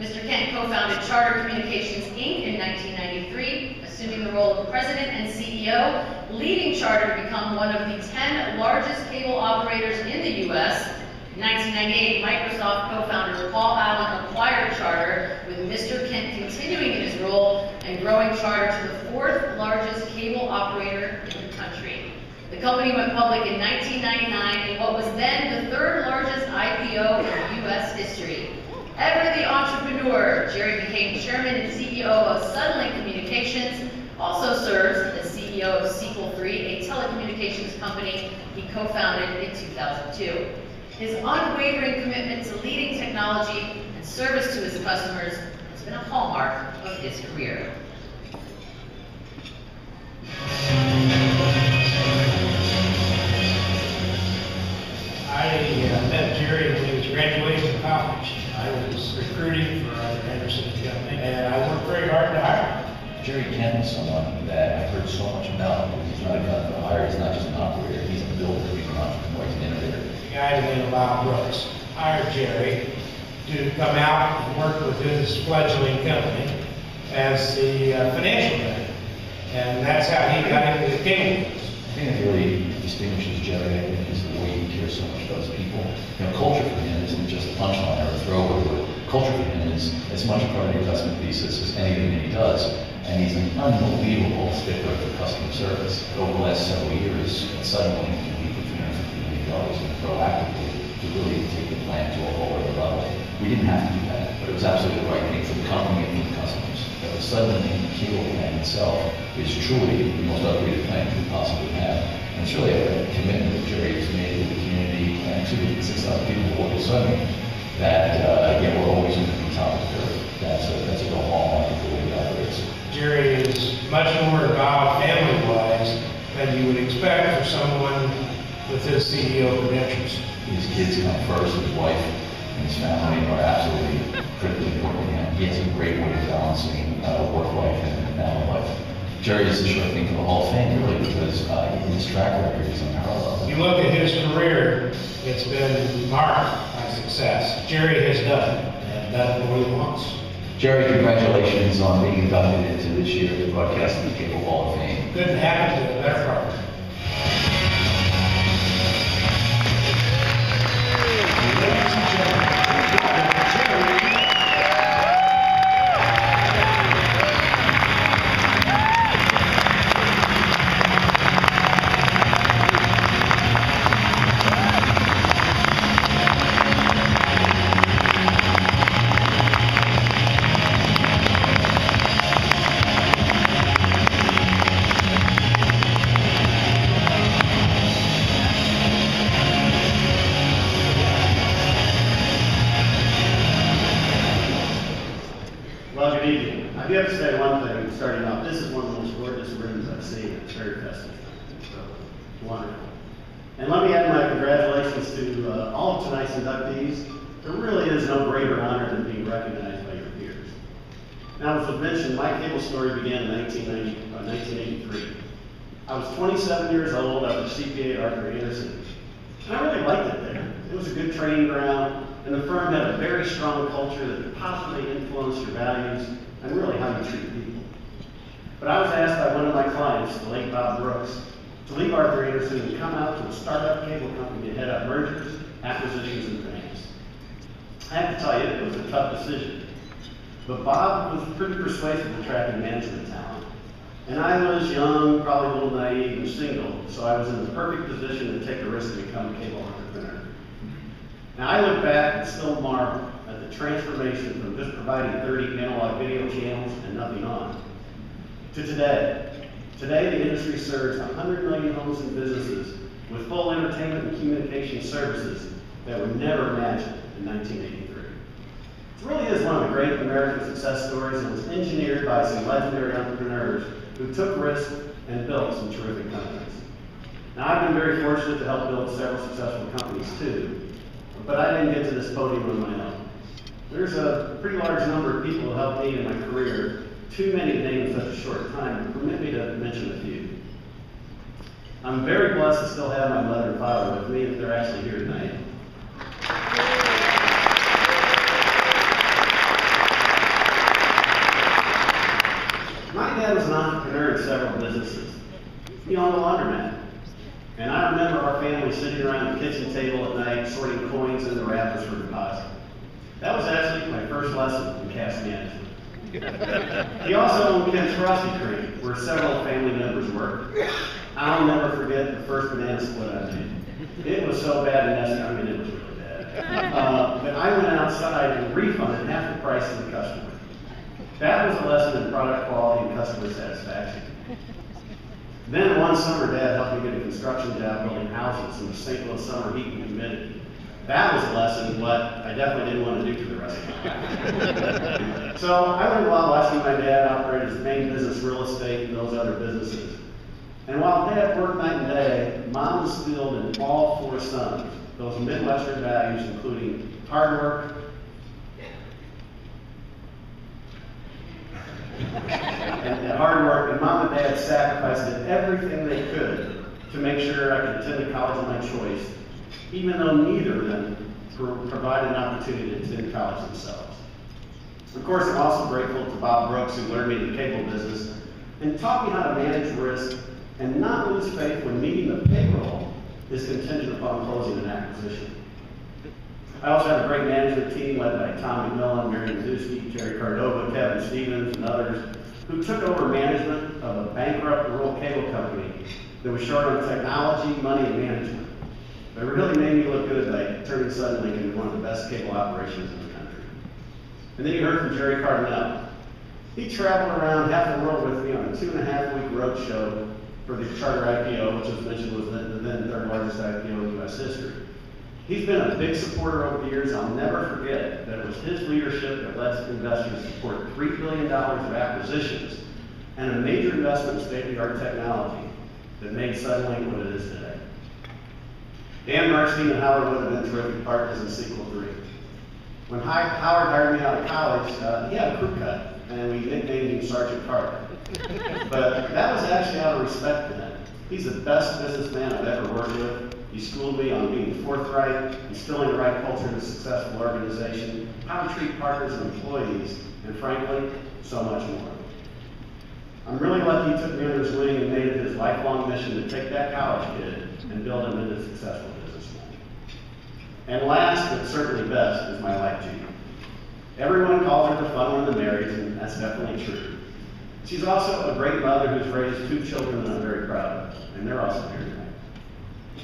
Mr. Kent co-founded Charter Communications, Inc. in 1993, assuming the role of president and CEO, leading Charter to become one of the 10 largest cable operators in the U.S. In 1998, Microsoft co-founder Paul Allen acquired Charter, with Mr. Kent continuing in his role and growing Charter to the 4th largest cable operator in the country. The company went public in 1999 in what was then the 3rd largest IPO in U.S. history. Ever the entrepreneur, Jerry became chairman and CEO of Suddenlink Communications, also serves as CEO of Sequel 3, a telecommunications company he co-founded in 2002. His unwavering commitment to leading technology and service to his customers has been a hallmark of his career. I met Jerry when he was graduating from college. I was recruiting for Arthur Anderson's company, and I worked very hard to hire him. Jerry Kent is someone that I've heard so much about. He's not a gun for hire. He's not just an operator. He's a builder. He's an entrepreneur. He's an innovator. The guy named Bob Brooks hired Jerry to come out and work with his fledgling company as the financial guy. And that's how he got into the cable business. I think that really distinguishes Jerry, I think, is the way he cares so much about his people. You know, culture for him isn't just a punchline or a throwaway word. Culture for him is as much a part of the investment thesis as anything that he does. And he's an unbelievable stickler for customer service. Over the last several years, suddenly we put $350 million in proactively to really take the plan to a whole other level. We didn't have to do that, but it was absolutely the right thing for the company and for the customers. But the Suddenlink cable plan itself is truly the most upgraded plan we could possibly have. And it's really a commitment that Jerry has made to the community and to the 6,000 people who work with Suddenlink that again, we're always going to be top of the curve. That's a real hallmark of the way he operates. Jerry is much more involved family-wise than you would expect for someone with his CEO credentials. His kids come first, his wife and his family are absolutely critically important to him. He has a great way of balancing work life and family life. Jerry is the sure thing for the Hall of Fame, really, because his track record is unparalleled. You look at his career, it's been marked by success. Jerry has done it, and done what he wants. Jerry, congratulations on being inducted into this year's Broadcasting Cable Hall of Fame. Couldn't happen to a better partner. Well, good evening. I do have to say one thing starting off. This is one of the most gorgeous rooms I've seen. It's very festive. So, wonderful. And let me add my congratulations to all of tonight's inductees. There really is no greater honor than being recognized by your peers. Now, as was mentioned, my cable story began in 1983. I was 27 years old. I was a CPA at Arthur Anderson. And I really liked it there. It was a good training ground. And the firm had a very strong culture that could positively influence your values and really how you treat people. But I was asked by one of my clients, the late Bob Brooks, to leave Arthur Anderson and come out to a startup cable company to head up mergers, acquisitions, and finance. I have to tell you, it was a tough decision. But Bob was pretty persuasive in attracting management talent. And I was young, probably a little naive, and single, so I was in the perfect position to take a risk to become a cable entrepreneur. Now, I look back and still marvel at the transformation from just providing 30 analog video channels and nothing on, to today. Today, the industry serves 100 million homes and businesses with full entertainment and communication services that were never imagined in 1983. It really is one of the great American success stories, and was engineered by some legendary entrepreneurs who took risks and built some terrific companies. Now, I've been very fortunate to help build several successful companies too. But I didn't get to this podium on my own. There's a pretty large number of people who helped me in my career, too many to name in such a short time, but permit me to mention a few. I'm very blessed to still have my mother and father with me, if they're actually here tonight. dad was an entrepreneur in several businesses. He owned a laundromat. And I remember our family sitting around the kitchen table at night sorting coins into wrappers for deposit. That was actually my first lesson in cash management. He also owned Ken's Frosty Cream, where several family members worked. I'll never forget the first banana split I made. It was so bad and nasty, I mean, it was really bad. But I went outside and refunded half the price to the customer. That was a lesson in product quality and customer satisfaction. Then one summer, Dad helped me get a construction job building houses in the St. Louis summer heat and humidity. That was a lesson, but I definitely didn't want to do for the rest of my life. So I learned a lot watching my dad operate his main business, real estate, and those other businesses. And while Dad worked night and day, Mom instilled in all 4 sons those Midwestern values, including hard work, and Mom and Dad sacrificed everything they could to make sure I could attend the college of my choice, even though neither of them provided an opportunity to attend college themselves. Of course, I'm also grateful to Bob Brooks, who learned me the cable business and taught me how to manage risk and not lose faith when meeting the payroll is contingent upon closing an acquisition. I also have a great management team led by Tom McMillan, Mary Mazuski, Jerry Cardova, Kevin Stevens, and others who took over management of a bankrupt rural cable company that was short on technology, money, and management. But it really made me look good by turning Suddenlink into one of the best cable operations in the country. And then you heard from Jerry Cardinale. He traveled around half the world with me on a 2.5-week road show for the Charter IPO, which was mentioned was the then 3rd largest IPO in U.S. history. He's been a big supporter over the years. I'll never forget that it was his leadership that led investors to support $3 billion of acquisitions and a major investment in state-of-the-art technology that made Suddenlink what it is today. Dan Bernstein and Howard would have been terrific partners in Sequel 3. When Howard hired me out of college, he had a crew cut, and we nicknamed him Sergeant Carter. But that was actually out of respect to him. He's the best businessman I've ever worked with. He schooled me on being forthright, instilling the right culture in a successful organization, how to treat partners and employees, and frankly, so much more. I'm really lucky he took me under his wing and made it his lifelong mission to take that college kid and build him into a successful businessman. And last, but certainly best, is my wife, Jean. Everyone calls her the fun one in the marriage, and that's definitely true. She's also a great mother who's raised 2 children that I'm very proud of, and they're also here tonight.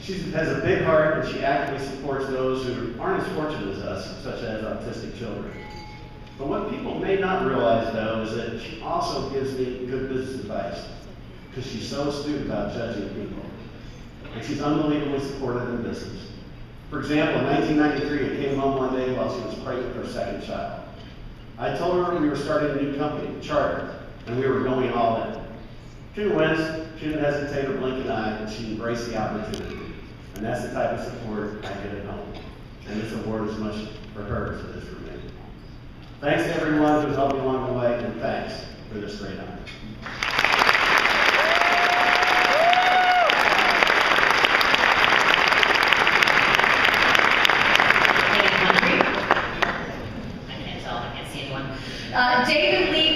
She has a big heart, and she actively supports those who aren't as fortunate as us, such as autistic children. But what people may not realize, though, is that she also gives me good business advice, because she's so astute about judging people. And she's unbelievably supportive in business. For example, in 1993, I came home one day while she was pregnant with her 2nd child. I told her we were starting a new company, Charter, and we were going all in. She didn't wince, she didn't hesitate or blink an eye, and she embraced the opportunity. And that's the type of support I get at home. And this award is much for her as it is for me. Thanks to everyone who helped me along the way, and thanks for this great honor. David Lee